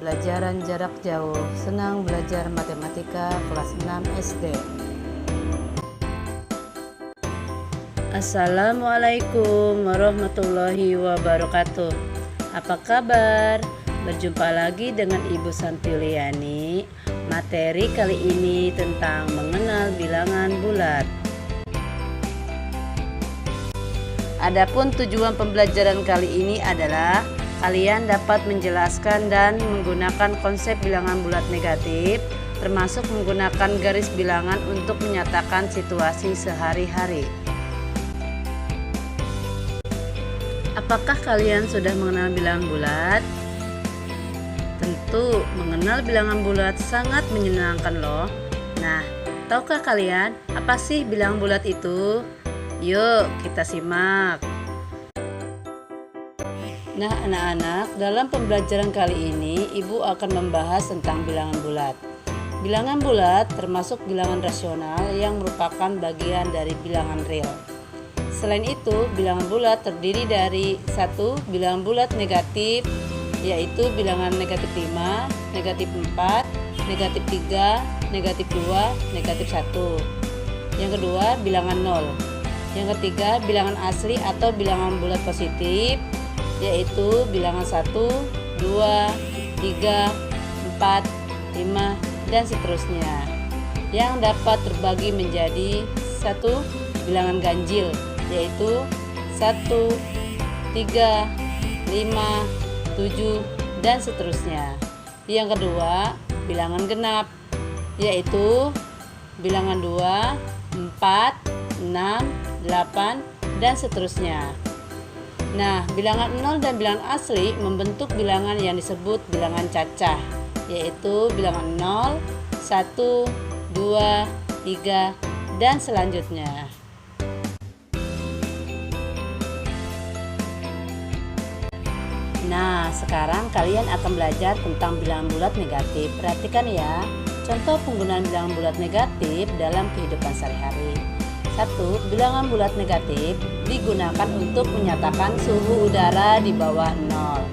pembelajaran jarak jauh. Senang belajar matematika kelas 6 SD. Assalamualaikum warahmatullahi wabarakatuh. Apa kabar? Berjumpa lagi dengan Ibu Santiuliani. Materi kali ini tentang mengenal bilangan bulat. Adapun tujuan pembelajaran kali ini adalah kalian dapat menjelaskan dan menggunakan konsep bilangan bulat negatif, termasuk menggunakan garis bilangan untuk menyatakan situasi sehari-hari. Apakah kalian sudah mengenal bilangan bulat? Tentu, mengenal bilangan bulat sangat menyenangkan loh. Nah, tahukah kalian apa sih bilangan bulat itu? Yuk, kita simak. Nah, anak-anak, dalam pembelajaran kali ini, Ibu akan membahas tentang bilangan bulat. Bilangan bulat termasuk bilangan rasional yang merupakan bagian dari bilangan real. Selain itu, bilangan bulat terdiri dari satu bilangan bulat negatif, yaitu bilangan negatif 5, negatif 4, negatif 3, negatif 2, negatif 1. Yang kedua, bilangan 0. Yang ketiga, bilangan asli atau bilangan bulat positif, yaitu bilangan 1, 2, 3, 4, 5, dan seterusnya. Yang dapat terbagi menjadi satu bilangan ganjil, yaitu 1, 3, 5, 7, dan seterusnya. Yang kedua, bilangan genap, yaitu bilangan 2, 4, 6, 8, dan seterusnya. Nah, bilangan 0 dan bilangan asli membentuk bilangan yang disebut bilangan cacah, yaitu bilangan 0, 1, 2, 3, dan selanjutnya. Nah, sekarang kalian akan belajar tentang bilangan bulat negatif. Perhatikan ya, contoh penggunaan bilangan bulat negatif dalam kehidupan sehari-hari. 1. Bilangan bulat negatif digunakan untuk menyatakan suhu udara di bawah 0.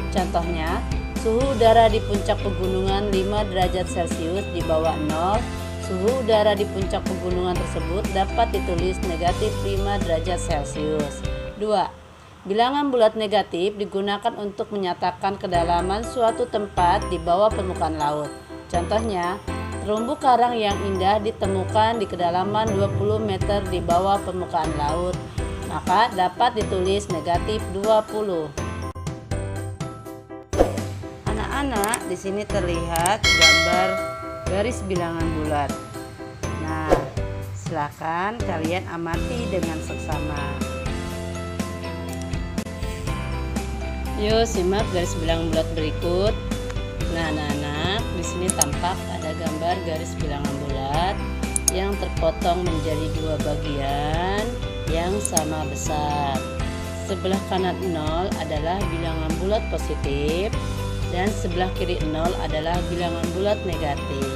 Contohnya, suhu udara di puncak pegunungan 5 derajat Celcius di bawah 0. Suhu udara di puncak pegunungan tersebut dapat ditulis negatif 5 derajat Celcius. 2. Bilangan bulat negatif digunakan untuk menyatakan kedalaman suatu tempat di bawah permukaan laut. Contohnya, terumbu karang yang indah ditemukan di kedalaman 20 meter di bawah permukaan laut, maka dapat ditulis negatif 20. Anak-anak, di sini terlihat gambar garis bilangan bulat. Nah, silakan kalian amati dengan seksama. Yuk simak garis bilangan bulat berikut. Nah, anak-anak, di sini tampak ada gambar garis bilangan bulat yang terpotong menjadi dua bagian yang sama besar. Sebelah kanan 0 adalah bilangan bulat positif dan sebelah kiri 0 adalah bilangan bulat negatif.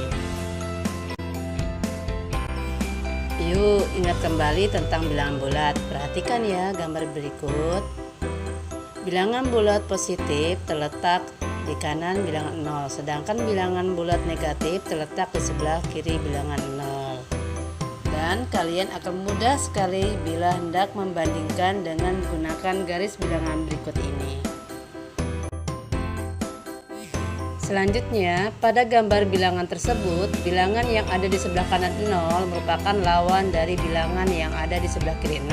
Yuk, ingat kembali tentang bilangan bulat. Perhatikan ya gambar berikut. Bilangan bulat positif terletak di kanan bilangan 0, sedangkan bilangan bulat negatif terletak di sebelah kiri bilangan 0. Dan kalian akan mudah sekali bila hendak membandingkan dengan menggunakan garis bilangan berikut ini. Selanjutnya, pada gambar bilangan tersebut, bilangan yang ada di sebelah kanan 0 merupakan lawan dari bilangan yang ada di sebelah kiri 0.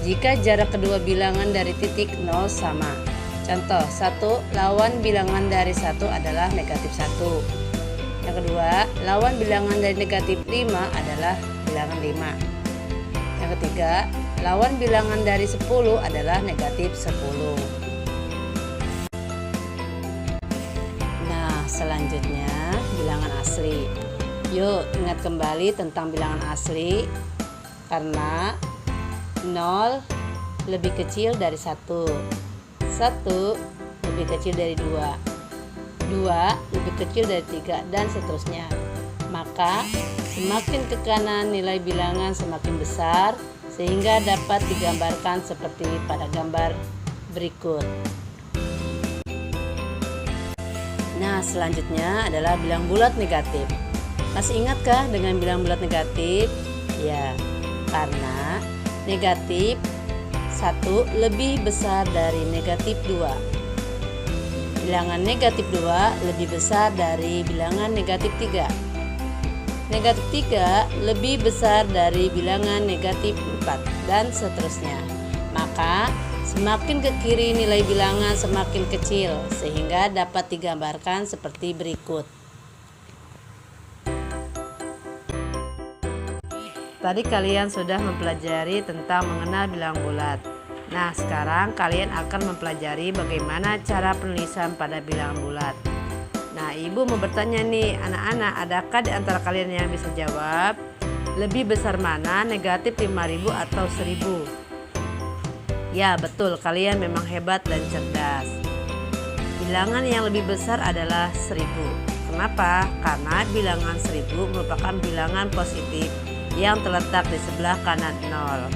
Jika jarak kedua bilangan dari titik 0 sama. Contoh, 1 lawan bilangan dari 1 adalah negatif 1. Yang kedua, lawan bilangan dari negatif 5 adalah bilangan 5. Yang ketiga, lawan bilangan dari 10 adalah negatif 10. Nah, selanjutnya bilangan asli. Yuk, ingat kembali tentang bilangan asli, karena 0 lebih kecil dari 1. 1 lebih kecil dari 2, 2 lebih kecil dari 3, dan seterusnya. Maka semakin ke kanan nilai bilangan semakin besar, sehingga dapat digambarkan seperti pada gambar berikut. Nah, Nah, selanjutnya adalah bilang bulat negatif. Masih ingatkah dengan bilang bulat negatif? Ya, karena negatif 1 lebih besar dari negatif 2. Bilangan negatif 2 lebih besar dari bilangan negatif 3. Negatif 3 lebih besar dari bilangan negatif 4, dan seterusnya. Maka semakin ke kiri nilai bilangan semakin kecil, sehingga dapat digambarkan seperti berikut. Tadi kalian sudah mempelajari tentang mengenal bilangan bulat. Nah, sekarang kalian akan mempelajari bagaimana cara penulisan pada bilangan bulat. Nah, Ibu mau bertanya nih, anak-anak, adakah di antara kalian yang bisa jawab lebih besar mana, negatif 5.000 atau 1.000? Ya, betul, kalian memang hebat dan cerdas. Bilangan yang lebih besar adalah 1.000. Kenapa? Karena bilangan 1.000 merupakan bilangan positif yang terletak di sebelah kanan 0.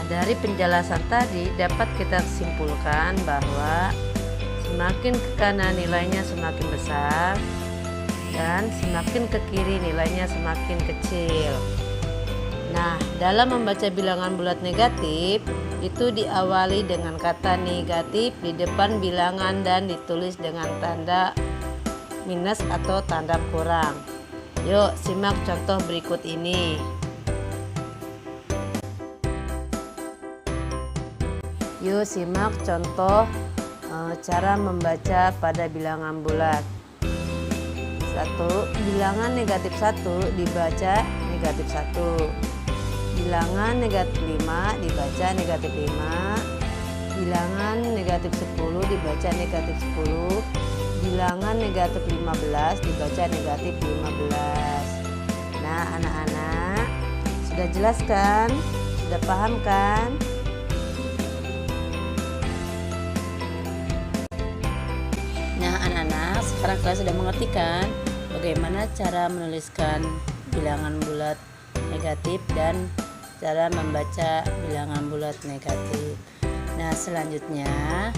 Dari penjelasan tadi dapat kita simpulkan bahwa semakin ke kanan nilainya semakin besar dan semakin ke kiri nilainya semakin kecil. Nah, dalam membaca bilangan bulat negatif itu diawali dengan kata negatif di depan bilangan dan ditulis dengan tanda minus atau tanda kurang. Yuk simak contoh berikut ini. Yuk simak contoh cara membaca pada bilangan bulat. 1. Bilangan negatif 1 dibaca negatif 1. Bilangan negatif 5 dibaca negatif 5. Bilangan negatif 10 dibaca negatif 10. Bilangan negatif 15 dibaca negatif 15. Nah, anak-anak, sudah jelas kan? Sudah paham kan? Nah, anak-anak, sekarang kalian sudah mengerti kan bagaimana cara menuliskan bilangan bulat negatif dan cara membaca bilangan bulat negatif. Nah, selanjutnya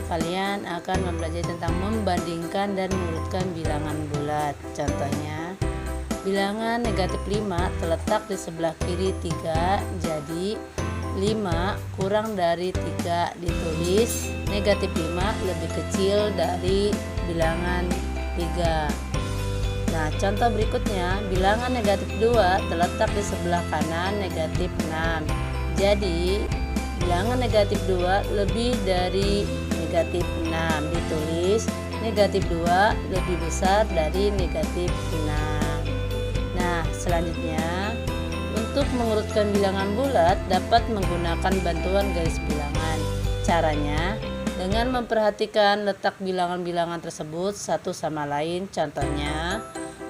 kalian akan mempelajari tentang membandingkan dan mengurutkan bilangan bulat. Contohnya, bilangan negatif 5 terletak di sebelah kiri 3, jadi 5 kurang dari 3 ditulis negatif 5 lebih kecil dari bilangan 3. Nah, contoh berikutnya, bilangan negatif 2 terletak di sebelah kanan negatif 6. Jadi, bilangan negatif 2 lebih dari negatif 6 ditulis negatif 2 lebih besar dari negatif 6. Nah, selanjutnya untuk mengurutkan bilangan bulat dapat menggunakan bantuan garis bilangan. Caranya dengan memperhatikan letak bilangan-bilangan tersebut satu sama lain. Contohnya,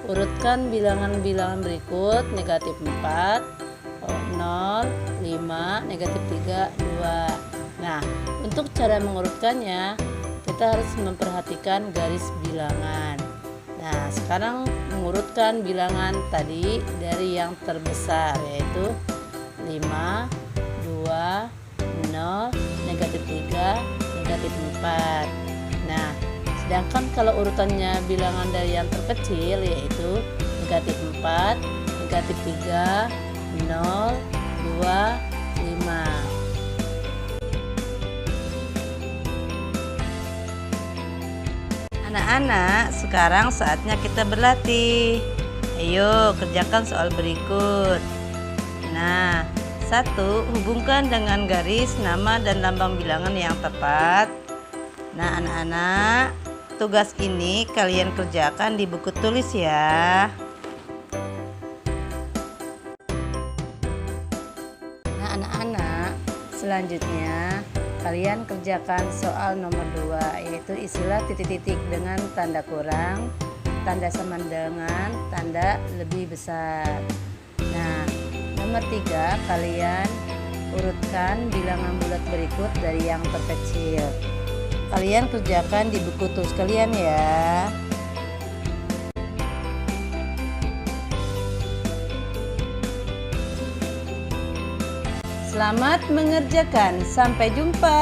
urutkan bilangan-bilangan berikut: negatif 4, 0, 5, negatif 3, 2. Nah, untuk cara mengurutkannya kita harus memperhatikan garis bilangan. Nah, sekarang mengurutkan bilangan tadi dari yang terbesar, yaitu 5, 2, 0, negatif 3, negatif 4. Nah, sedangkan kalau urutannya bilangan dari yang terkecil, yaitu negatif 4, negatif 3, 0, 2, 5. Anak-anak, sekarang saatnya kita berlatih. Ayo kerjakan soal berikut. Nah, 1. Hubungkan dengan garis nama dan lambang bilangan yang tepat. Nah, anak-anak, tugas ini kalian kerjakan di buku tulis ya. Nah, anak-anak, selanjutnya kalian kerjakan soal nomor 2, yaitu isilah titik-titik dengan tanda kurang, tanda sama dengan tanda lebih besar. Nah, nomor 3, kalian urutkan bilangan bulat berikut dari yang terkecil. Kalian kerjakan di buku tulis kalian ya. Selamat mengerjakan. Sampai jumpa.